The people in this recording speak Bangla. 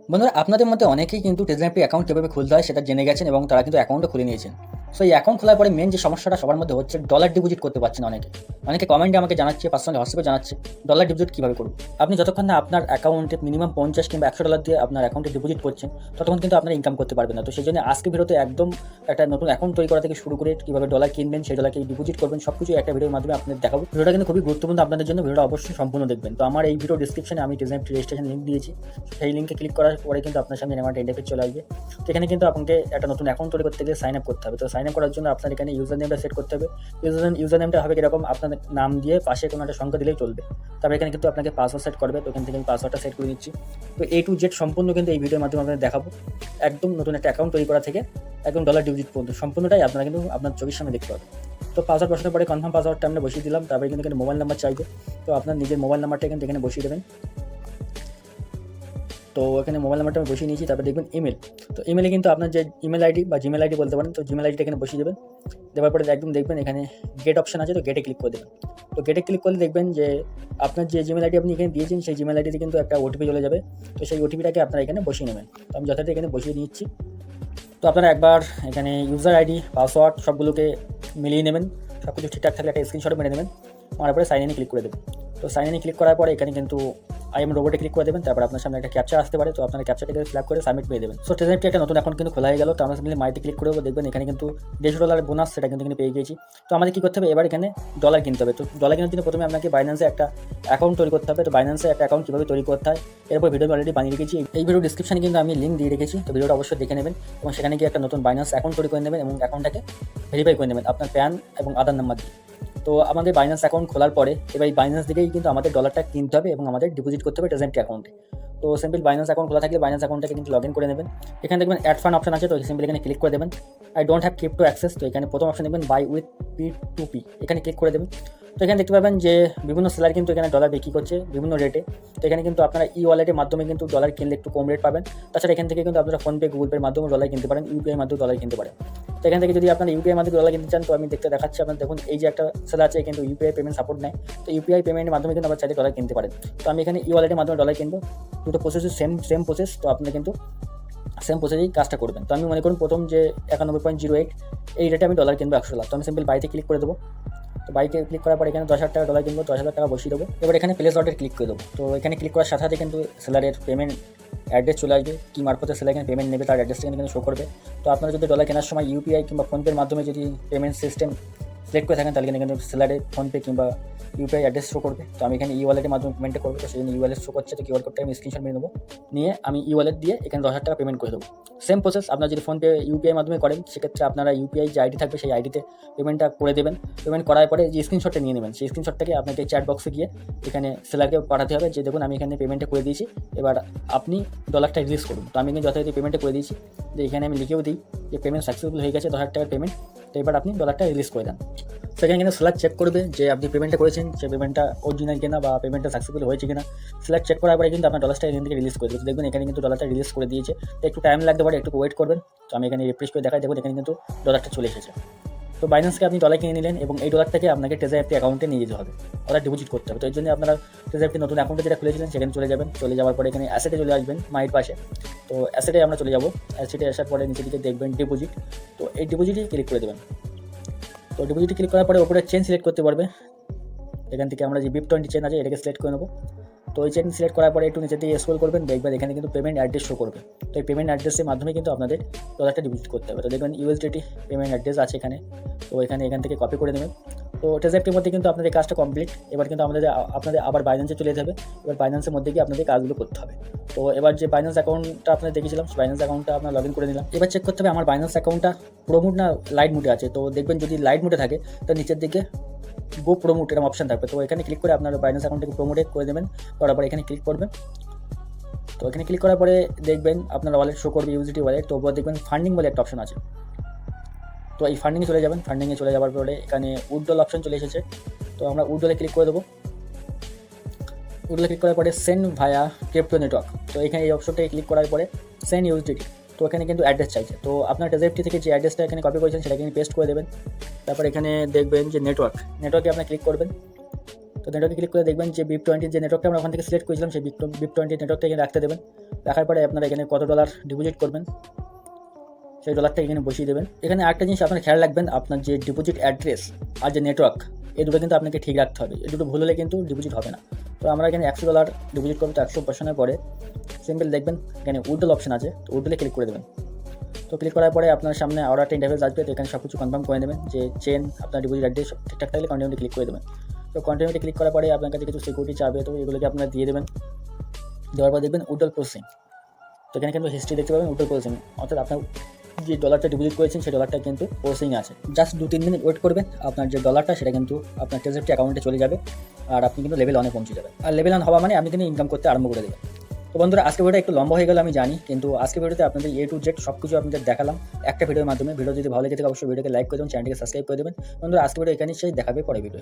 বন্ধুরা, আপনাদের মধ্যে অনেকেই কিন্তু টেলিগ্রাম অ্যাকাউন্ট কীভাবে খুলতে হয় সেটা জেনে গেছেন এবং তারা কিন্তু অ্যাকাউন্টও খুলে নিয়েছেন। সো এই অ্যাকাউন্ট খোলার পরে মেন যে সমস্যাটা সবার মধ্যে হচ্ছে, ডলার ডিপোজিট করতে পারছেন না অনেকে কমেন্টে আমাকে জানাচ্ছে, পার্সোনালি হোয়াটসঅ্যাপে জানাচ্ছে ডলার ডিপোজিট কীভাবে করব। আপনি যতক্ষণ না আপনার অ্যাকাউন্টে মিনিমাম 50 কিংবা $100 দিয়ে আপনার অ্যাকাউন্টে ডিপোজিট করছেন, ততক্ষণ কিন্তু আপনারা ইনকাম করতে পারবেন না। তো সেই জন্য আজকে ভিডিওতে একদম একটা নতুন অ্যাকাউন্ট তৈরি করা থেকে শুরু করে কীভাবে ডলার কিনবেন, সেই ডলারকে ডিপোজিট করবেন, সব কিছু একটা ভিডিওর মাধ্যমে আপনাদের দেখাবো। ভিডিওটা কিন্তু খুবই গুরুত্বপূর্ণ আপনাদের জন্য, ভিডিওটা অবশ্যই সম্পূর্ণ দেখবেন। তো আমার এই ভিডিও ডিসক্রিপশনে আমি টেলিগ্রাম রেজিস্ট্রেশন লিঙ্ক দিয়েছি, সেই লিঙ্কে ক্লিক করার পরে কিন্তু আপনার সামনে আমার ইন্টারফেস চলে আসবে। তো এখানে কিন্তু আপনাকে একটা নতুন অ্যাকাউন্ট তৈরি করতে গেলে সাইন আপ করতে হবে। তো সাইন আপ করার জন্য আপনার এখানে ইউজার নেমটা সেট করতে হবে। ইউজার নেমটা হবে এরকম, আপনার নাম দিয়ে পাশে কোনো একটা সংখ্যা দিলেই চলবে। তারপরে এখানে কিন্তু আপনাকে পাসওয়ার্ড সেট করবে। তো এখান থেকে আমি পাসওয়ার্ডটা সেট করে নিচ্ছি। তো A to Z সম্পূর্ণ কিন্তু এই ভিডিওর মাধ্যমে আপনাদের দেখাবো, একদম নতুন একটা অ্যাকাউন্ট তৈরি করা থেকে একদম ডলার ডিপোজিট পর্যন্ত সম্পূর্ণটাই আপনারা কিন্তু আপনার চোখের সামনে দেখতে পাবেন। তো পাসওয়ার্ড বসানোর পরে কনফার্ম পাসওয়ার্ডটা আমরা বসিয়ে দিলাম। তারপরে কিন্তু এখানে মোবাইল নাম্বার চাইবে। তো আপনার নিজের মোবাইল নাম্বারটা কিন্তু এখানে বসিয়ে দেবেন। তো এখানে মোবাইল নাম্বারটা আমি বসিয়ে নিয়েছি। তারপরে দেখবেন ইমেল। তো ইমেলে কিন্তু আপনার যে ইমেল আইডি বা জিমেল আইডি বলতে পারেন, তো জিমেল আইডিটা এখানে বসিয়ে দেবেন। দেওয়ার পরে একদম দেখবেন এখানে গেট অপশন আছে, তো গেটে ক্লিক করে দেবেন। তো গেটে ক্লিক করলে দেখবেন যে আপনার যে জিমেল আইডি আপনি এখানে দিয়েছেন, সেই জিমেল আইডিতে কিন্তু একটা ওটিপি চলে যাবে। তো সেই ওটিপিটাকে আপনারা এখানে বসিয়ে নেবেন। তো আমি যথারীতি এখানে বসিয়ে নিচ্ছি। তো আপনারা একবার এখানে ইউজার আইডি, পাসওয়ার্ড সবগুলোকে মিলিয়ে নেবেন। সব কিছু ঠিকঠাক থাকলে একটা স্ক্রিনশট মেরে নেবেন। মারার পরে সাইন ইনে ক্লিক করে দেবেন। তো সাইন ইনে ক্লিক করার পরে এখানে কিন্তু আই এম রোবটে ক্লিক করে দেবেন। তারপর আপনার সামনে একটা ক্যাপচা আসতে পারে। তো আপনার ক্যাপচাটাকে ফিল আপ করে সাবমিট পেয়ে দেবেন। সো টেলিগ্রামটি একটা নতুন অ্যাকাউন্ট কিন্তু খোলা হয়ে গেল। তো আমরা সিম্পলি মাইতে ক্লিক করে দেখবেন এখানে কিন্তু $150 বোনাস সেটা কিন্তু এখানে পেয়ে গেছি। তো আমাদের কী করতে হবে, এবার এখানে ডলার কিনতে হবে। তো ডলার কেনার জন্য প্রথমে আপনাকে বাইন্যান্সে একটা অ্যাকাউন্ট তৈরি করতে হবে। তো বাইন্যান্সে একটা অ্যাকাউন্ট কীভাবে তৈরি করতে হয় এরপর ভিডিও অলরেডি বানিয়ে রেখেছি। এই ভিডিও ডিসক্রিপশনে কিন্তু আমি লিঙ্ক দিয়ে রেখেছি। তো ভিডিওটা অবশ্যই দেখে নেবেন এবং সেখানে গিয়ে একটা নতুন বাইন্যান্স অ্যাকাউন্ট তৈরি করে নেবেন এবং অ্যাকাউন্টটাকে ভেরিফাই করে নেবেন আপনার প্যান এবং আধার নাম্বার দিয়ে। তো আমাদের বাইন্যান্স অ্যাকাউন্ট খোলার পরে এবার এই বাইন্যান্স দিকেই কিন্তু আমাদের ডলারটা কিনতে হবে এবং আমাদের ডিপোজিট করতে হবে টেলিগ্রাম অ্যাকাউন্টে। তো সিম্পল বাইন্যান্স অ্যাকাউন্ট খোলা থাকলে বাইন্যান্স অ্যাকাউন্টটাকে কিন্তু লগ ইন করে নেবেন। এখানে দেখবেন অ্যাড ফান্ড অপশন আছে, তো সিম্পল এখানে ক্লিক করে দেবেন। I don't have crypto access, তো এখানে প্রথম অপশন দেখবেন বাই উইথ P2P, এখানে ক্লিক করে দেবেন। তো এখানে দেখতে পাবেন যে বিভিন্ন সেলার কিন্তু এখানে ডলার বিক্রি করছে বিভিন্ন রেটে। তো এখানে কিন্তু আপনারা ই ওয়ালেটের মাধ্যমে কিন্তু ডলার কিনলে একটু কম রেট পাবেন। তাছাড়া এখান থেকে কিন্তু আপনারা ফোনপে, গুগল পের মাধ্যমে ডলার কিনতে পারেন, ইউপিআই মাধ্যমে ডলার কিনতে পারেন। তো এখান থেকে যদি আপনারা ইউপিআই মাধ্যমে ডলার কিনতে চান, তো আমি দেখাচ্ছি আপনার দেখুন এই যে একটা সেলার আছে কিন্তু ইউপিআই পেমেন্ট সাপোর্ট নেয়। তো ইউপিআই পেমেন্টের মাধ্যমে কিন্তু আপনারা চাইলে ডলার কিনতে পারেন। তো আমি এখানে ই ওয়ালেটের মাধ্যমে ডলার কিনবো। দুটো প্রসেসই সেম প্রসেস। তো আপনি কিন্তু সেম প্রসেসেই কাজটা করবেন। তো আমি মনে করুন প্রথম যে 91.08 এই রেটে আমি ডলার কিনবো $100। তো আমি সিম্পল বাইতে ক্লিক করে দেবো। তো বাইকে ক্লিক করার পর এখানে $10,000 ডলার কিনবো, $10,000 বসিয়ে দেবো। এবার এখানে প্লেস অর্ডার ক্লিক করে দেবো। তো এখানে ক্লিক করার সাথে সাথে কিন্তু সেলারের পেমেন্ট অ্যাড্রেস চলে আসবে, কী মারফতে সেলার এখানে পেমেন্ট নেবে তার অ্যাড্রেসটা কিন্তু শো করবে। তো আপনারা যদি ডলার কেনার সময় ইউপিআই কিংবা ফোনপের মাধ্যমে যদি পেমেন্ট সিস্টেম সিলেক্ট করে থাকেন, তাহলে কিন্তু সেলারের ফোনপে কিংবা ইউপিআই অ্যাড্রেস শো করবে। তো আমি এখানে ই ওয়ালেটের মাধ্যমে পেমেন্টটা করবো। তো সেই জন্য ই ওয়ালেট শো করছে, তো কিউআর কোডটা আমি স্ক্রিনশট মেরে নেবো, নিয়ে আমি ই ওয়ালেট দিয়ে এখানে $10,000 পেমেন্ট করে দেবো। সেম প্রসেস আপনারা যদি ফোনপে ইউপিআই মাধ্যমে করেন, সেক্ষেত্রে আপনারা ইউপিআই যে আইডি থাকবে সেই আইডিতে পেমেন্টটা করে দেবেন। পেমেন্ট করার পরে যে স্ক্রিনশটটা নিয়ে নেবেন, সেই স্ক্রিনশটটাকে আপনাকে চ্যাট বক্সে গিয়ে এখানে সেলারকে পাঠাতে হবে যে দেখুন আমি এখানে পেমেন্টটা করে দিয়েছি, এবার আপনি ডলারটা রিলিজ করুন। তো আমি কিন্তু যথারীতি পেমেন্টটা করে দিয়েছি, যে এখানে আমি লিখেও দিই যে পেমেন্ট সাকসেসফুল হয়ে গেছে, $10,000 পেমেন্ট। তো এবার আপনি ডলারটা রিলিজ করে দেন। সেখানে কিন্তু সেলার চেক করবে যে আপনি পেমেন্টটা করেছেন, সেই পেমেন্টটা অরিজিনাল কিনা বা পেমেন্টটা সাকসেসফুল হয়েছে কিনা। সেলার চেক করার পরে কিন্তু আপনার ডলারটা এখান থেকে রিলিজ করে দেবে। দেখবেন এখানে কিন্তু ডলারটা রিলিজ করে দিয়েছে। তো একটু টাইম লাগতে পারে, একটু ওয়েট করবেন। তো আমি এখানে রিফ্রেশ করে দেখাই, দেখুন এখানে কিন্তু ডলারটা চলে এসেছে। তো বাইন্যান্সকে আপনি ডলার কিনে নিলেন এবং এই ডলারটাকে আপনাকে টেলিগ্রাম অ্যাকাউন্টে নিয়ে যেতে হবে, অর্থাৎ ডিপোজিট করতে হবে। তো এই জন্য আপনারা টেলিগ্রাম নতুন অ্যাকাউন্টে যেটা খুলেছিলেন সেখানে চলে যাবেন। চলে যাওয়ার পরে এখানে অ্যাসেটে চলে আসবেন, মাইট পাশে। তো অ্যাসেটে আমরা চলে যাবো। অ্যাসেটে আসার পরে নিচে দিকে দেখবেন ডিপোজিট। তো এই ডিপোজিটই ক্লিক করে দেবেন। তো ডিপোজিটে ক্লিক করার পরে ওপরে চেন সিলেক্ট করতে পারবে। এখান থেকে আমরা যে BIP20 চেন আছে এটাকে সিলেক্ট করে নেবো। তো এই চেন সিলেক্ট করার পরে একটু নিচে দিয়ে স্ক্রল করবেন, দেখবেন এখানে কিন্তু পেমেন্ট অ্যাড্রেস শো করবে। তো এই পেমেন্ট অ্যাড্রেসের মাধ্যমে কিন্তু আপনাদের ডলারটা ডিপোজিট করতে হবে। তো দেখবেন USDT পেমেন্ট অ্যাড্রেস আছে এখানে। তো এখান থেকে কপি করে নেবেন। তো টেলিগ্রামের মধ্যে কিন্তু আপনাদের কাজটা কমপ্লিট। এবার কিন্তু আপনাদের আবার বাইন্যান্সে চলে যেতে হবে। এবার বাইন্যান্সের মধ্যে গিয়ে আপনাদের কাজগুলো করতে হবে। তো এবার যে বাইন্যান্স অ্যাকাউন্টটা আপনাদের দেখেছিলাম, বাইন্যান্স অ্যাকাউন্টটা আপনার লগ ইন করে নিলাম। এবার চেক করতে হবে আমার বাইন্যান্স অ্যাকাউন্টটা প্রো মুড না লাইট মুডে আছে। তো দেখবেন যদি লাইট মুডে থাকে তো নিচের দিকে গো প্রোমোট এরকম অপশন থাকবে। তো এখানে ক্লিক করে আপনার বাইন্যান্স অ্যাকাউন্টটাকে প্রোমোট করে দেবেন। করার পরে এখানে ক্লিক করবেন। তো এখানে ক্লিক করার পরে দেখবেন আপনার ওয়ালেট শো করবে, USDT ওয়ালেট। তো ওপর দেখবেন ফান্ডিং বলে একটা অপশন আছে। তো এই ফান্ডিংয়ে চলে যাবেন। ফান্ডিংয়ে চলে যাওয়ার পরে এখানে উইথড্রল অপশন চলে এসেছে। তো আমরা উইথড্রলে ক্লিক করে দেবো। উইথড্রলে ক্লিক করার পরে সেন্ড ভায়া ক্রিপ্টো নেটওয়ার্ক। তো এখানে এই অপশনটাকে ক্লিক করার পরে সেন্ড USDT। তো এখানে কিন্তু অ্যাড্রেস চাইছে। তো আপনার টেলিগ্রাম থেকে যে অ্যাড্রেসটা এখানে কপি করেছেন সেটা এখানে পেস্ট করে দেবেন। তারপর এখানে দেখবেন যে নেটওয়ার্কে আপনি ক্লিক করবেন। তো নেটওয়ার্কে ক্লিক করে দেখবেন যে BIP20 যে নেটওয়ার্কটা আমরা ওখান থেকে সিলেক্ট করেছিলাম সেই BIP20 নেটওয়ার্কটা এখানে রাখতে দেবেন। রাখার পরে আপনারা এখানে কত ডলার ডিপোজিট করবেন সেই ডলারটা এখানে বসিয়ে দেবেন। এখানে আরেকটা জিনিস আপনারা খেয়াল রাখবেন, আপনার যে ডিপোজিট অ্যাড্রেস আর যে নেটওয়ার্ক এই দুটো কিন্তু আপনাকে ঠিক রাখতে হবে। এই দুটো ভুল হলে কিন্তু ডিপোজিট হবে না। তো আমরা এখানে $100 ডিপোজিট করবো। তো 100 বসানোর পরে সিম্পল দেখবেন এখানে উইথড্রল অপশন আছে, তো উইথড্রলে ক্লিক করে দেবেন। তো ক্লিক করার পরে আপনার সামনে আরও একটা ইন্টারফেস আসবে। তো এখানে সব কিছু কনফার্ম করে দেবেন যে চেন আপনার ডিপোজিট অ্যাড্রেস সব ঠিকঠাক থাকলে কন্টিনিউতে ক্লিক করে দেবেন। তো কন্টিনিউতে ক্লিক করার পরে আপনার কাছে কিছু সিকিউরিটি চাবে, তো এগুলোকে আপনারা দিয়ে দেবেন। দেওয়ার পর দেখবেন উইথড্রল প্রসেসিং। তো এখানে কিন্তু হিস্ট্রি দেখতে পাবেন উইথড্রল প্রসেসিং, অর্থাৎ আপনার যে ডলারটা ডিপোজিট করেছেন সেই ডলারটা কিন্তু প্রসেসিং আছে। জাস্ট 2-3 মিনিট ওয়েট করবেন, আপনার যে ডলারটা সেটা কিন্তু আপনার ট্রেজারি অ্যাকাউন্টে চলে যাবে আর আপনি কিন্তু লেভেল 1 পৌঁছে যাবেন। আর লেভেল 1 হওয়া মানে আপনি কিন্তু ইনকাম করতে আরম্ভ করে দেবেন। তো বন্ধুরা আজকে ভিডিওটা একটু লম্বা হয়ে গেল আমি জানি, কিন্তু আজকে ভিডিওতে আপনাদের A to Z সব কিছু আপনাদের দেখালাম একটা ভিডিওর মাধ্যমে। ভিডিও যদি ভালো লেগে থাকে অবশ্যই ভিডিওকে লাইক করে দেবেন, চ্যানেলটিকে সাবস্ক্রাইব করে দেবেন। বন্ধুরা আজকে ভিডিও এখানেই শেষ, দেখাবে পরে ভিডিও।